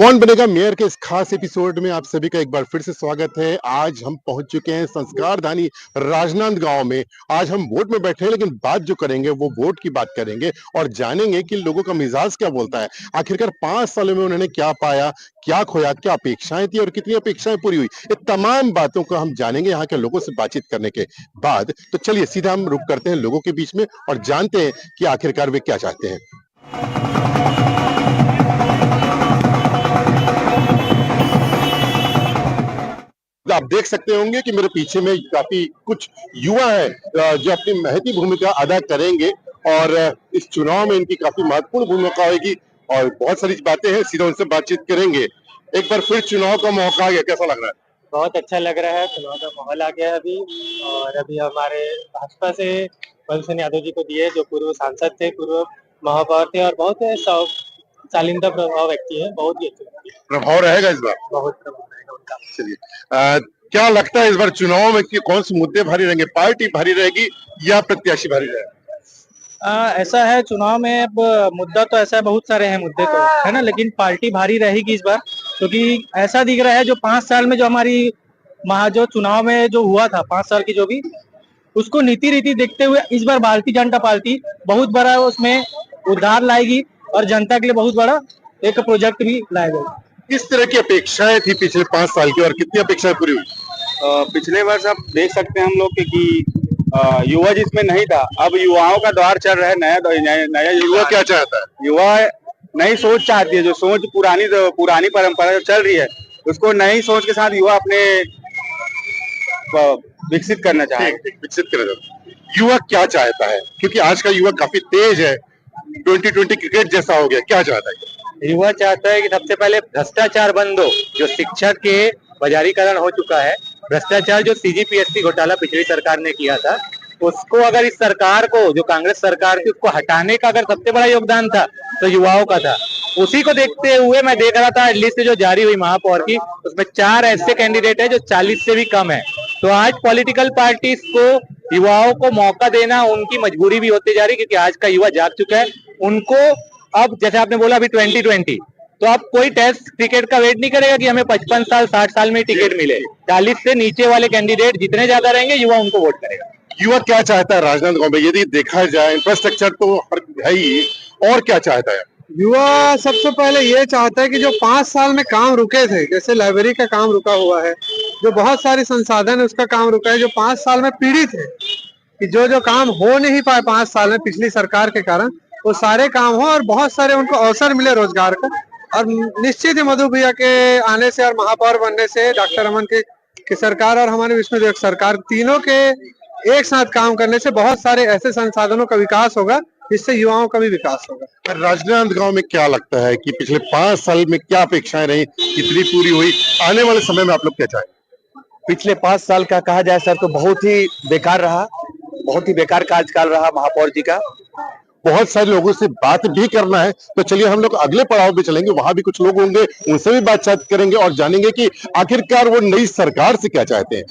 कौन बनेगा मेयर के इस खास एपिसोड में आप सभी का एक बार फिर से स्वागत है। आज हम पहुंच चुके हैं संस्कारधानी राजनांदगांव में। आज हम वोट में बैठे हैं, लेकिन बात जो करेंगे वो वोट की बात करेंगे और जानेंगे कि लोगों का मिजाज क्या बोलता है। आखिरकार 5 सालों में उन्होंने क्या पाया, क्या खोया, क्या अपेक्षाएं थी और कितनी अपेक्षाएं पूरी हुई। ये तमाम बातों को हम जानेंगे यहाँ के लोगों से बातचीत करने के बाद। तो चलिए सीधा हम रुक करते हैं लोगों के बीच में और जानते हैं कि आखिरकार वे क्या चाहते हैं। आप देख सकते होंगे कि मेरे पीछे में काफी कुछ युवा हैं जो अपनी महती भूमिका अदा करेंगे और इस चुनाव में इनकी काफी महत्वपूर्ण भूमिका होगी और बहुत सारी बातें हैं, सीधा उनसे बातचीत करेंगे। एक बार फिर चुनाव का मौका आ गया, कैसा लग रहा है? बहुत अच्छा लग रहा है। चुनाव का माहौल आ गया है अभी। और अभी हमारे भाजपा से बल सिंह यादव जी को दिए, जो पूर्व सांसद थे, पूर्व महापौर थे और बहुत शालीनता प्रभाव व्यक्ति है। बहुत ही अच्छे व्यक्ति है। प्रभाव रहेगा इस बार? बहुत प्रभाव रहेगा उनका। चलिए, क्या लगता है इस बार चुनाव में कि कौन से मुद्दे भारी रहेंगे? पार्टी भारी रहेगी या प्रत्याशी भारी रहेगा? ऐसा है, चुनाव में अब मुद्दा तो ऐसा है, बहुत सारे हैं मुद्दे तो, है ना, लेकिन पार्टी भारी रहेगी इस बार, क्योंकि ऐसा दिख रहा है जो 5 साल में जो हमारी जो चुनाव में जो हुआ था, 5 साल की जो भी, उसको नीति रीति देखते हुए इस बार भारतीय जनता पार्टी बहुत बड़ा उसमें उद्धार लाएगी और जनता के लिए बहुत बड़ा एक प्रोजेक्ट भी लाएगा। किस तरह की अपेक्षाएं थी पिछले 5 साल की और कितनी अपेक्षाएं पूरी हुई? पिछले वर्ष आप देख सकते हैं हम लोग कि युवा जिसमें नहीं था, अब युवाओं का दौर चल रहा है। नया युवा क्या चाहता है? युवा नई सोच चाहती है। जो सोच पुरानी परंपरा जो चल रही है, उसको नई सोच के साथ युवा अपने विकसित करना चाहता है। विकसित करना। युवा क्या चाहता है? क्योंकि आज का युवा काफी तेज है, 2020 क्रिकेट जैसा हो गया। क्या चाहता है युवा? चाहता है कि सबसे पहले भ्रष्टाचार बंद हो। जो शिक्षा के बाजारीकरण हो चुका है, भ्रष्टाचार जो सीजीपीएससी घोटाला पिछली सरकार ने किया था, उसको अगर इस सरकार को, जो कांग्रेस सरकार थी, उसको हटाने का अगर सबसे बड़ा योगदान था तो युवाओं का था। उसी को देखते हुए मैं देख रहा था लिस्ट जो जारी हुई महापौर की, उसमें 4 ऐसे कैंडिडेट है जो 40 से भी कम है। तो आज पॉलिटिकल पार्टीज को युवाओं को मौका देना उनकी मजबूरी भी होती जा रही, क्योंकि आज का युवा जाग चुका है। उनको अब, जैसे आपने बोला अभी 2020, तो अब कोई टेस्ट क्रिकेट का वेट नहीं करेगा कि हमें 55 साल 60 साल में टिकट मिले। 40 से नीचे वाले कैंडिडेट जितने ज्यादा रहेंगे, युवा उनको वोट करेगा। युवा क्या चाहता है राजनांदगांव में? यदि देखा जाए इंफ्रास्ट्रक्चर तो है ही, और क्या चाहता है? युवा सबसे पहले ये चाहता है कि जो 5 साल में काम रुके थे, जैसे लाइब्रेरी का काम रुका हुआ है, जो बहुत सारे संसाधन है उसका काम रुका है, जो 5 साल में पीड़ित है कि जो काम हो नहीं पाए 5 साल में पिछली सरकार के कारण, वो सारे काम हो और बहुत सारे उनको अवसर मिले रोजगार का। और निश्चित ही मधु भैया के आने से और महापौर बनने से, डॉक्टर रमन की सरकार और हमारे विष्णुदेव सरकार, तीनों के एक साथ काम करने से बहुत सारे ऐसे संसाधनों का विकास होगा जिससे युवाओं का भी विकास होगा। राजनांदगांव में क्या लगता है कि पिछले 5 साल में क्या अपेक्षाएं रही, कितनी पूरी हुई? आने वाले समय में आप लोग क्या चाहेंगे? पिछले 5 साल का कहा जाए सर तो बहुत ही बेकार रहा, बहुत ही बेकार कार्यकाल रहा महापौर जी का। बहुत सारे लोगों से बात भी करना है, तो चलिए हम लोग अगले पड़ाव पे चलेंगे। वहां भी कुछ लोग होंगे, उनसे भी बातचीत करेंगे और जानेंगे कि आखिरकार वो नई सरकार से क्या चाहते हैं।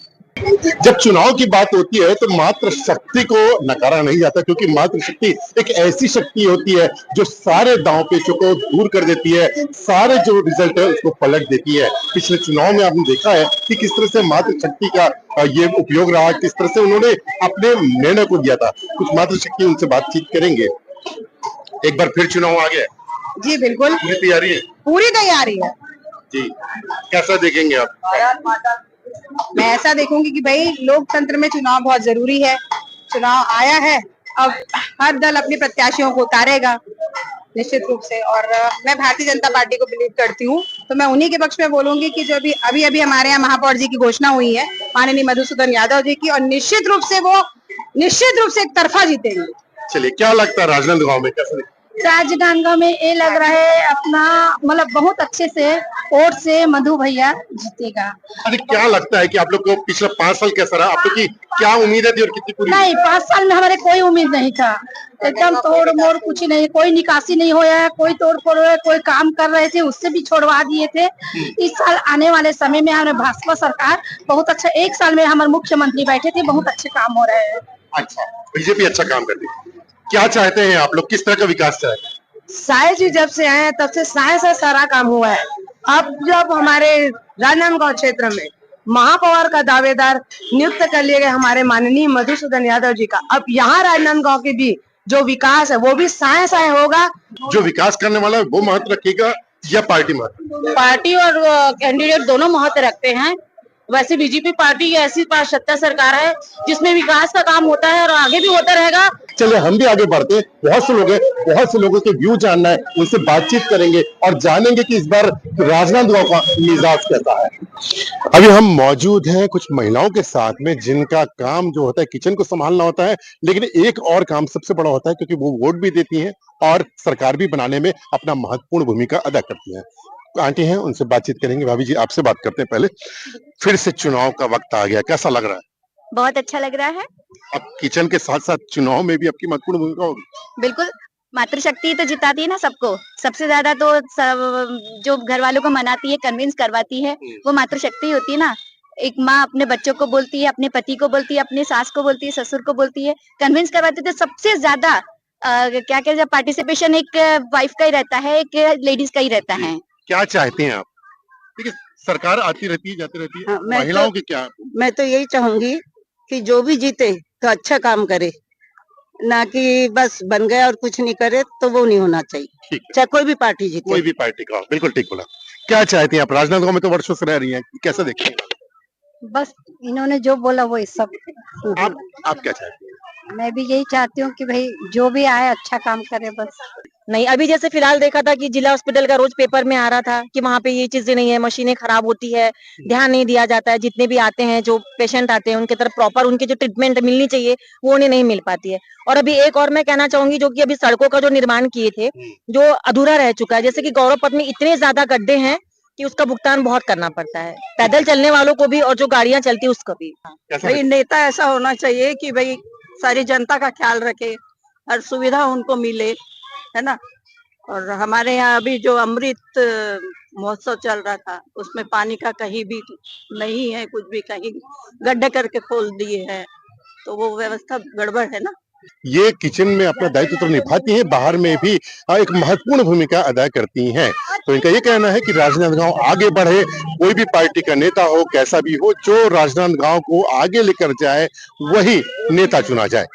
जब चुनाव की बात होती है तो मात्र शक्ति को नकारा नहीं जाता, क्योंकि मात्र शक्ति एक ऐसी शक्ति होती है जो सारे दांव पेचों को दूर कर देती है, सारे जो रिजल्ट है उसको पलट देती है। पिछले चुनाव में आपने देखा है कि किस तरह से मात्र शक्ति का ये उपयोग रहा, किस तरह से उन्होंने अपने निर्णय को दिया था। कुछ मात्र शक्ति, उनसे बातचीत करेंगे। एक बार फिर चुनाव आ गया जी? बिल्कुल, पूरी तैयारी है। पूरी तैयारी है जी। कैसा देखेंगे आप? मैं ऐसा देखूंगी कि भाई लोकतंत्र में चुनाव बहुत जरूरी है। चुनाव आया है, अब हर दल अपने प्रत्याशियों को उतारेगा निश्चित रूप से। और मैं भारतीय जनता पार्टी को बिलीव करती हूँ, तो मैं उन्हीं के पक्ष में बोलूंगी कि जो अभी हमारे यहाँ महापौर जी की घोषणा हुई है, माननीय मधुसूदन यादव जी की, और निश्चित रूप से वो एक तरफा जीतेंगे। चलिए, क्या लगता है राजनांदगांव में कैसे? राजनांदगांव में ये लग रहा है अपना, मतलब बहुत अच्छे से वोट से मधु भैया जीतेगा। अरे क्या लगता है कि आप लोग को पिछला 5 साल कैसा रहा? आप लोग की क्या उम्मीदें थी और कितनी पूरी? नहीं, 5 साल में हमारे कोई उम्मीद नहीं था। एकदम तोड़ मोड़ कुछ नहीं, कोई निकासी नहीं होया है, कोई तोड़ फोड़ हुआ है, कोई काम कर रहे थे उससे भी छोड़वा दिए थे। इस साल आने वाले समय में हमारे भाजपा सरकार बहुत अच्छा, 1 साल में हमारे मुख्यमंत्री बैठे थे, बहुत अच्छे काम हो रहे हैं। अच्छा, बीजेपी अच्छा काम कर रही है। क्या चाहते हैं आप लोग, किस तरह का विकास चाहते हैं? साय जी जब से आए हैं तब से साय से सारा काम हुआ है। अब जब हमारे राजनांदगांव क्षेत्र में महापौर का दावेदार नियुक्त कर लिए गए हमारे माननीय मधुसूदन यादव जी का, अब यहाँ राजनांदगांव के भी जो विकास है वो भी साए साए होगा। जो विकास करने वाला है वो महत्व रखेगा या पार्टी महत्व? पार्टी और कैंडिडेट दोनों महत्व रखते हैं। वैसे बीजेपी पार्टी ऐसी सत्ता सरकार है जिसमें विकास का काम होता है और आगे भी होता रहेगा। चलिए हम भी आगे बढ़ते हैं। बहुत से लोग हैं, बहुत से लोगों के व्यू जानना है, उनसे बातचीत करेंगे और जानेंगे कि इस बार राजनांदगांव का मिजाज कैसा है। अभी हम मौजूद हैं कुछ महिलाओं के साथ में जिनका काम जो होता है किचन को संभालना होता है, लेकिन एक और काम सबसे बड़ा होता है क्योंकि वो वोट भी देती हैं और सरकार भी बनाने में अपना महत्वपूर्ण भूमिका अदा करती हैं। आंटी हैं, उनसे बातचीत करेंगे। भाभी जी, आपसे बात करते हैं। पहले फिर से चुनाव का वक्त आ गया, कैसा लग रहा है? बहुत अच्छा लग रहा है। अब किचन के साथ साथ चुनाव में भी आपकी महत्वपूर्ण भूमिका होगी। बिल्कुल, मातृशक्ति तो जिताती है ना सबको। सबसे ज्यादा तो जो घर वालों को मनाती है, कन्विंस करवाती है, वो मातृशक्ति होती है ना। एक माँ अपने बच्चों को बोलती है, अपने पति को बोलती है, अपने सास को बोलती है, ससुर को बोलती है, कन्विंस करवाती है। तो सबसे ज्यादा क्या क्या पार्टिसिपेशन एक वाइफ का ही रहता है, एक लेडीज का ही रहता है। क्या चाहते हैं आप? देखिए, सरकार आती रहती है, जाती रहती है। हाँ, महिलाओं की क्या? मैं तो यही चाहूंगी कि जो भी जीते तो अच्छा काम करे, ना कि बस बन गया और कुछ नहीं करे, तो वो नहीं होना चाहिए। ठीक है, चाहे कोई भी पार्टी जीते। कोई भी पार्टी का। बिल्कुल ठीक बोला। क्या चाहती हैं आप? राजनांदगांव में तो वर्षों से रह रही हैं, कैसे देखते हैं? बस इन्होंने जो बोला वो सब। आप क्या चाहती हैं? मैं भी यही चाहती हूँ कि भाई जो भी आए अच्छा काम करे बस। नहीं, अभी जैसे फिलहाल देखा था कि जिला हॉस्पिटल का रोज पेपर में आ रहा था कि वहाँ पे ये चीजें नहीं है, मशीनें खराब होती है, ध्यान नहीं दिया जाता है। जितने भी आते हैं, जो पेशेंट आते हैं, उनके तरफ प्रॉपर उनकी जो ट्रीटमेंट मिलनी चाहिए वो उन्हें नहीं मिल पाती है। और अभी एक और मैं कहना चाहूंगी, जो कि अभी सड़कों का जो निर्माण किए थे, जो अधूरा रह चुका है। जैसे कि गौरव पथ में इतने ज्यादा गड्ढे हैं कि उसका भुगतान बहुत करना पड़ता है, पैदल चलने वालों को भी और जो गाड़ियां चलती है उसको भी। भाई नेता ऐसा होना चाहिए कि भाई सारी जनता का ख्याल रखे, हर सुविधा उनको मिले, है ना। और हमारे यहाँ अभी जो अमृत महोत्सव चल रहा था, उसमें पानी का कहीं भी नहीं है, कुछ भी कहीं गड्ढे करके खोल दिए हैं, तो वो व्यवस्था गड़बड़ है ना। ये किचन में अपना दायित्व तो निभाती हैं, बाहर में भी एक महत्वपूर्ण भूमिका अदा करती हैं। तो इनका ये कहना है कि राजनांदगांव आगे बढ़े, कोई भी पार्टी का नेता हो, कैसा भी हो, जो राजनांदगांव को आगे लेकर जाए वही नेता चुना जाए।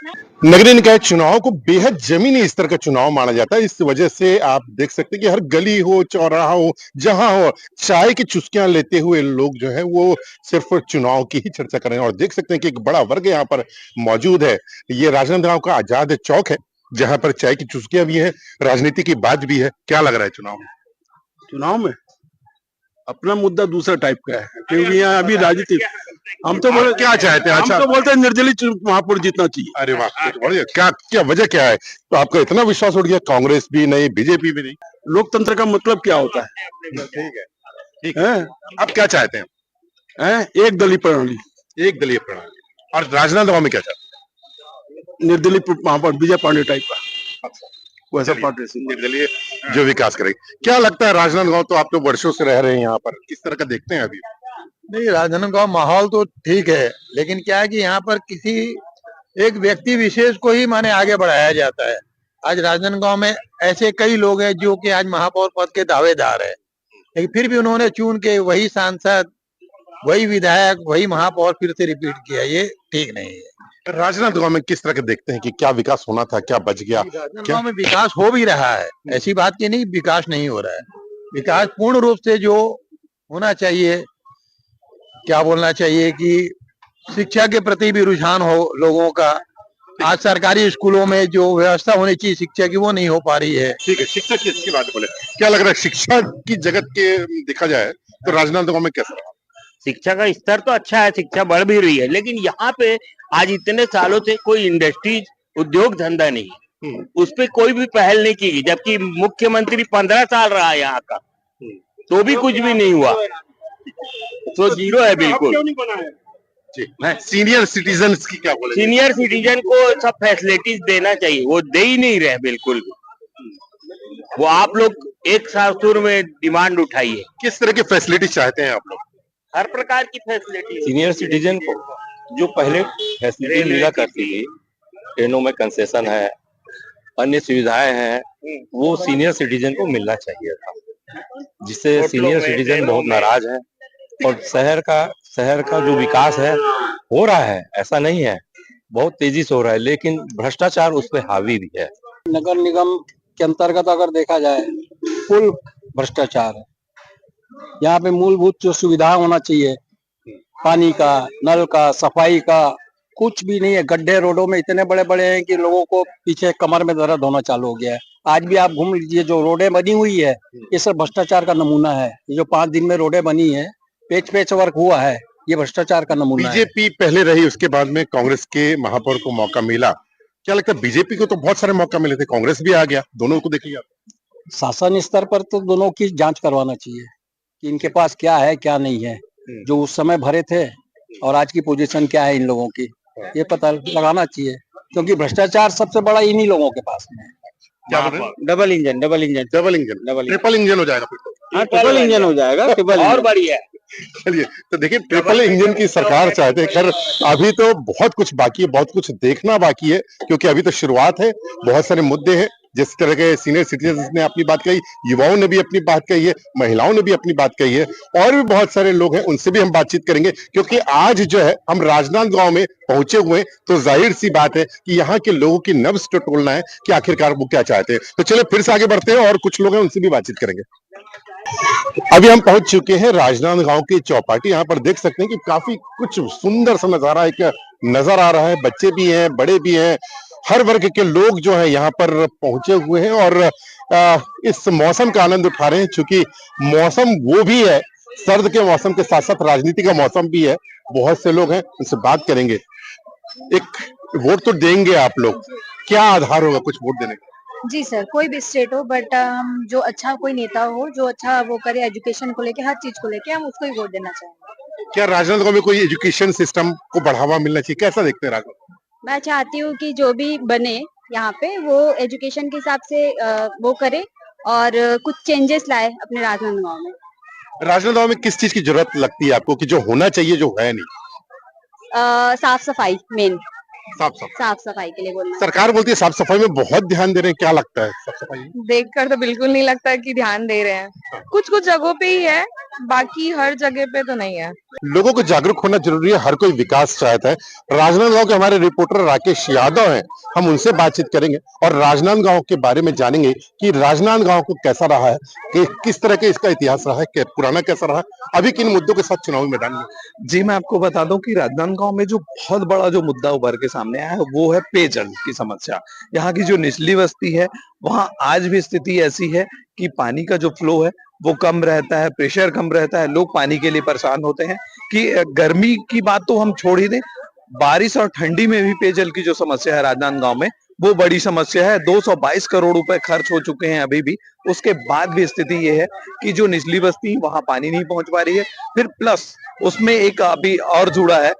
नगरीय निकाय चुनाव को बेहद जमीनी स्तर का चुनाव माना जाता है। इस वजह से आप देख सकते हैं कि हर गली हो, चौराहा हो, जहां हो, चाय की चुस्कियां लेते हुए लोग जो है वो सिर्फ चुनाव की ही चर्चा कर रहे हैं। और देख सकते हैं कि एक बड़ा वर्ग यहाँ पर मौजूद है। ये राजनांदगांव का आजाद चौक है, जहां पर चाय की चुस्कियां भी है, राजनीति की बात भी है। क्या लग रहा है चुनाव में? चुनाव में अपना मुद्दा दूसरा टाइप का है, क्योंकि यहाँ अभी राजनीति। हम तो बोले क्या चाहते हैं? अच्छा, हम तो बोलते हैं निर्दलीय महापौर जीतना चाहिए। अरे वाह, तो बढ़िया। क्या क्या वजह क्या है? तो आपका इतना विश्वास उठ गया? कांग्रेस भी नहीं, बीजेपी भी नहीं। लोकतंत्र का मतलब क्या होता है? ठीक है, ठीक है। आप क्या चाहते हैं? एक दलीय प्रणाली। एक दलीय प्रणाली। और राजनांदगांव में क्या चाहते हैं? निर्दलीय महापौर, विजय पांडे टाइप का, वैसा पार्टी से निर्दलीय जो विकास करेगी। क्या लगता है राजनांदगांव, तो आप तो वर्षों से रह रहे हैं यहाँ पर, किस तरह का देखते हैं अभी? नहीं, राजनांदगांव माहौल तो ठीक है, लेकिन क्या है कि यहाँ पर किसी एक व्यक्ति विशेष को ही माने आगे बढ़ाया जाता है। आज राजनांदगांव में ऐसे कई लोग हैं जो कि आज महापौर पद के दावेदार है, लेकिन फिर भी उन्होंने चुन के वही सांसद, वही विधायक, वही महापौर फिर से रिपीट किया। ये ठीक नहीं है। राजनांदगांव में किस तरह के देखते हैं कि क्या विकास होना था, क्या बच गया? राजनांदगांव में विकास हो भी रहा है, ऐसी बात की नहीं विकास नहीं हो रहा है। विकास पूर्ण रूप से जो होना चाहिए, क्या बोलना चाहिए कि शिक्षा के प्रति भी रुझान हो लोगों का। आज सरकारी स्कूलों में जो व्यवस्था होनी चाहिए शिक्षा की, वो नहीं हो पा रही है। ठीक है, शिक्षा की अच्छी बात बोले। क्या लग रहा है शिक्षा की जगत के देखा जाए तो राजनांदगांव में कैसा रहा? शिक्षा का स्तर तो अच्छा है, शिक्षा बढ़ भी रही है, लेकिन यहाँ पे आज इतने सालों से कोई इंडस्ट्रीज, उद्योग धंधा नहीं, उस पर कोई भी पहल नहीं की, जबकि मुख्यमंत्री 15 साल रहा यहाँ का, तो भी कुछ भी नहीं हुआ। तो जीरो है बिल्कुल। सीनियर सिटीजन की क्या बोले? सीनियर सिटीजन को सब फैसिलिटीज देना चाहिए, वो दे ही नहीं रहे बिल्कुल भी। वो आप लोग एक सासुर में डिमांड उठाइए। किस तरह की फैसिलिटी चाहते हैं आप लोग? हर प्रकार की फैसिलिटी। सीनियर सिटीजन को जो पहले फैसिलिटी मिला करती थी, ट्रेनों में कंसेशन है, अन्य सुविधाएं हैं, वो सीनियर सिटीजन को मिलना चाहिए था। जिससे सीनियर सिटीजन बहुत नाराज है। और शहर का जो विकास है हो रहा है, ऐसा नहीं है, बहुत तेजी से हो रहा है, लेकिन भ्रष्टाचार उस पर हावी भी है। नगर निगम के अंतर्गत अगर देखा जाए फुल भ्रष्टाचार है। यहाँ पे मूलभूत जो सुविधा होना चाहिए, पानी का, नल का, सफाई का, कुछ भी नहीं है। गड्ढे रोडों में इतने बड़े बड़े हैं कि लोगों को पीछे कमर में दर्द होना चालू हो गया है। आज भी आप घूम लीजिए, जो रोडें बनी हुई है ये सब भ्रष्टाचार का नमूना है। ये जो 5 दिन में रोडें बनी है, पेच वर्क हुआ है, ये भ्रष्टाचार का नमूना है। बीजेपी पहले रही, उसके बाद में कांग्रेस के महापौर को मौका मिला। क्या लगता है बीजेपी को तो बहुत सारे मौका मिले थे, कांग्रेस भी आ गया, दोनों को देख लिया। शासन स्तर पर तो दोनों की जांच करवाना चाहिए कि इनके पास क्या है क्या नहीं है, जो उस समय भरे थे और आज की पोजीशन क्या है इन लोगों की, ये पता लगाना चाहिए, क्योंकि भ्रष्टाचार सबसे बड़ा इन्हीं लोगों के पास में है। क्या बोल रहे हैं? डबल इंजन ट्रिपल इंजन हो जाएगा फिर तो। ट्रिपल इंजन हो जाएगा, ट्रिपल और बढ़िया। चलिए, तो देखिए ट्रिपल इंजन की सरकार चाहते हैं। खैर अभी तो बहुत कुछ बाकी है, बहुत कुछ देखना बाकी है, क्योंकि अभी तो शुरुआत है। बहुत सारे मुद्दे हैं, जिस तरह के सीनियर सिटीजन ने अपनी बात कही, युवाओं ने भी अपनी बात कही है, महिलाओं ने भी अपनी बात कही है, और भी बहुत सारे लोग हैं, उनसे भी हम बातचीत करेंगे। क्योंकि आज जो है हम राजनांदगांव में पहुंचे हुए हैं, तो जाहिर सी बात है कि यहाँ के लोगों की नब्ज टटोलना है कि आखिरकार वो क्या चाहते हैं। तो चलिए फिर से आगे बढ़ते हैं और कुछ लोग हैं उनसे भी बातचीत करेंगे। अभी हम पहुंच चुके हैं राजनांदगांव की चौपाटी। यहाँ पर देख सकते हैं कि काफी कुछ सुंदर सा नजारा एक नजर आ रहा है। बच्चे भी हैं, बड़े भी हैं, हर वर्ग के लोग जो है यहाँ पर पहुंचे हुए हैं और इस मौसम का आनंद उठा रहे हैं। चूंकि मौसम वो भी है, सर्द के मौसम के साथ साथ राजनीति का मौसम भी है। बहुत से लोग हैं, उनसे बात करेंगे। एक वोट तो देंगे आप लोग, क्या आधार होगा कुछ वोट देने का? जी सर, कोई भी स्टेट हो, बट हम जो अच्छा कोई नेता हो, जो अच्छा वो करे एजुकेशन को लेके, हर चीज को लेके, हम उसको ही वोट देना चाहेंगे। क्या राजनांदगांव में कोई एजुकेशन सिस्टम को बढ़ावा मिलना चाहिए, कैसा देखते हैं राजनांदगांव? मैं चाहती हूँ कि जो भी बने यहाँ पे वो एजुकेशन के हिसाब से वो करे और कुछ चेंजेस लाए अपने राजनांदगांव में। राजनांदगांव में किस चीज की जरूरत लगती है आपको कि जो होना चाहिए जो है नहीं? साफ सफाई मेन, साफ सफाई के लिए बोलना। सरकार बोलती है साफ सफाई में बहुत ध्यान दे रहे हैं, क्या लगता है साफ सफाई? देखकर तो बिल्कुल नहीं लगता है कि ध्यान दे रहे हैं। कुछ जगहों पे ही है, बाकी हर जगह पे तो नहीं है। लोगों को जागरूक होना जरूरी है, हर कोई विकास चाहता है। राजनांदगांव के हमारे रिपोर्टर राकेश यादव हैं, हम उनसे बातचीत करेंगे और राजनांदगांव के बारे में जानेंगे कि राजनांदगांव को कैसा रहा है, कि किस तरह के इसका इतिहास रहा है, पुराना कैसा रहा, अभी किन मुद्दों के साथ चुनावी मैदान में। जी, मैं आपको बता दूं कि राजनांदगांव में जो बहुत बड़ा जो मुद्दा उभर के सामने आया है वो है पेयजल की समस्या। यहाँ की जो निचली बस्ती है वहाँ आज भी स्थिति ऐसी है कि पानी का जो फ्लो है वो कम रहता है, प्रेशर कम रहता है, लोग पानी के लिए परेशान होते हैं। कि गर्मी की बात तो हम छोड़ ही दें, बारिश और ठंडी में भी पेयजल की जो समस्या है राजनांदगांव में वो बड़ी समस्या है। 222 करोड़ रुपए खर्च हो चुके हैं अभी भी, उसके बाद भी स्थिति ये है कि जो निचली बस्ती वहां पानी नहीं पहुंच पा रही है। फिर प्लस उसमें एक अभी और जुड़ा है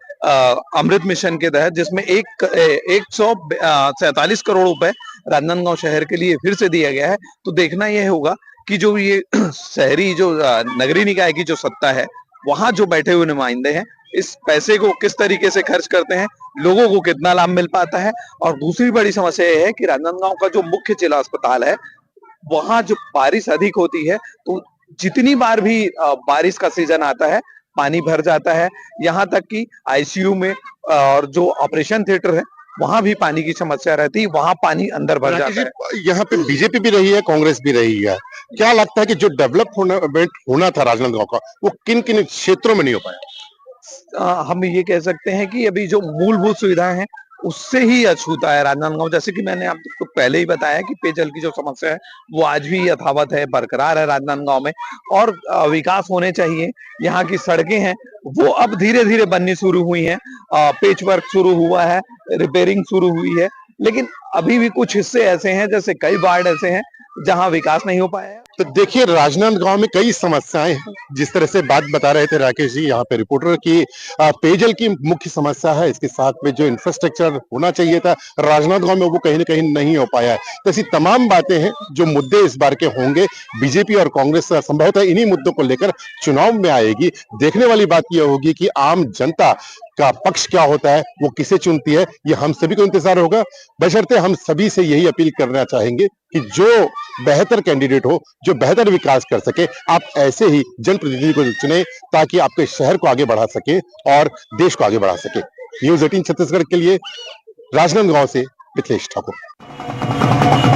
अमृत मिशन के तहत, जिसमें 147 करोड़ रुपए राजनांदगांव शहर के लिए फिर से दिया गया है। तो देखना यह होगा कि जो ये शहरी जो नगरीय निकाय की जो सत्ता है वहां जो बैठे हुए नुमाइंदे हैं इस पैसे को किस तरीके से खर्च करते हैं, लोगों को कितना लाभ मिल पाता है। और दूसरी बड़ी समस्या यह है कि राजनांदगांव का जो मुख्य जिला अस्पताल है वहां जो बारिश अधिक होती है तो जितनी बार भी बारिश का सीजन आता है पानी भर जाता है। यहाँ तक कि आईसीयू में और जो ऑपरेशन थिएटर है वहां भी पानी की समस्या रहती है, वहां पानी अंदर भर जाता है। यहाँ पे बीजेपी भी रही है, कांग्रेस भी रही है। क्या लगता है कि जो डेवलपमेंट होना था राजनांदगांव का वो किन किन क्षेत्रों में नहीं हो पाया? हम ये कह सकते हैं कि अभी जो मूलभूत सुविधाएं हैं उससे ही अछूता है राजनांदगांव। जैसे कि मैंने आपको पहले ही बताया कि पेयजल की जो समस्या है वो आज भी यथावत है, बरकरार है राजनांदगांव में, और विकास होने चाहिए। यहाँ की सड़कें हैं वो अब धीरे धीरे बननी शुरू हुई हैं, पेच वर्क शुरू हुआ है, रिपेयरिंग शुरू हुई है, लेकिन अभी भी कुछ हिस्से ऐसे हैं, जैसे कई वार्ड ऐसे हैं जहां विकास नहीं हो पाया है। तो देखिए राजनांदगांव में कई समस्याएं हैं, जिस तरह से बात बता रहे थे राकेश जी यहाँ पे रिपोर्टर की, पेयजल की मुख्य समस्या है, इसके साथ में जो इंफ्रास्ट्रक्चर होना चाहिए था राजनांदगांव में वो कहीं ना कहीं नहीं हो पाया है। तो ऐसी तमाम बातें हैं जो मुद्दे इस बार के होंगे। बीजेपी और कांग्रेस संभवतः इन्हीं मुद्दों को लेकर चुनाव में आएगी। देखने वाली बात यह होगी कि आम जनता का पक्ष क्या होता है, वो किसे चुनती है, ये हम सभी को इंतजार होगा। बशर्ते हम सभी से यही अपील करना चाहेंगे कि जो बेहतर कैंडिडेट हो, जो बेहतर विकास कर सके, आप ऐसे ही जनप्रतिनिधि को चुने ताकि आपके शहर को आगे बढ़ा सके और देश को आगे बढ़ा सके। न्यूज़ 18 छत्तीसगढ़ के लिए राजनांदगांव से मिथिलेश ठाकुर।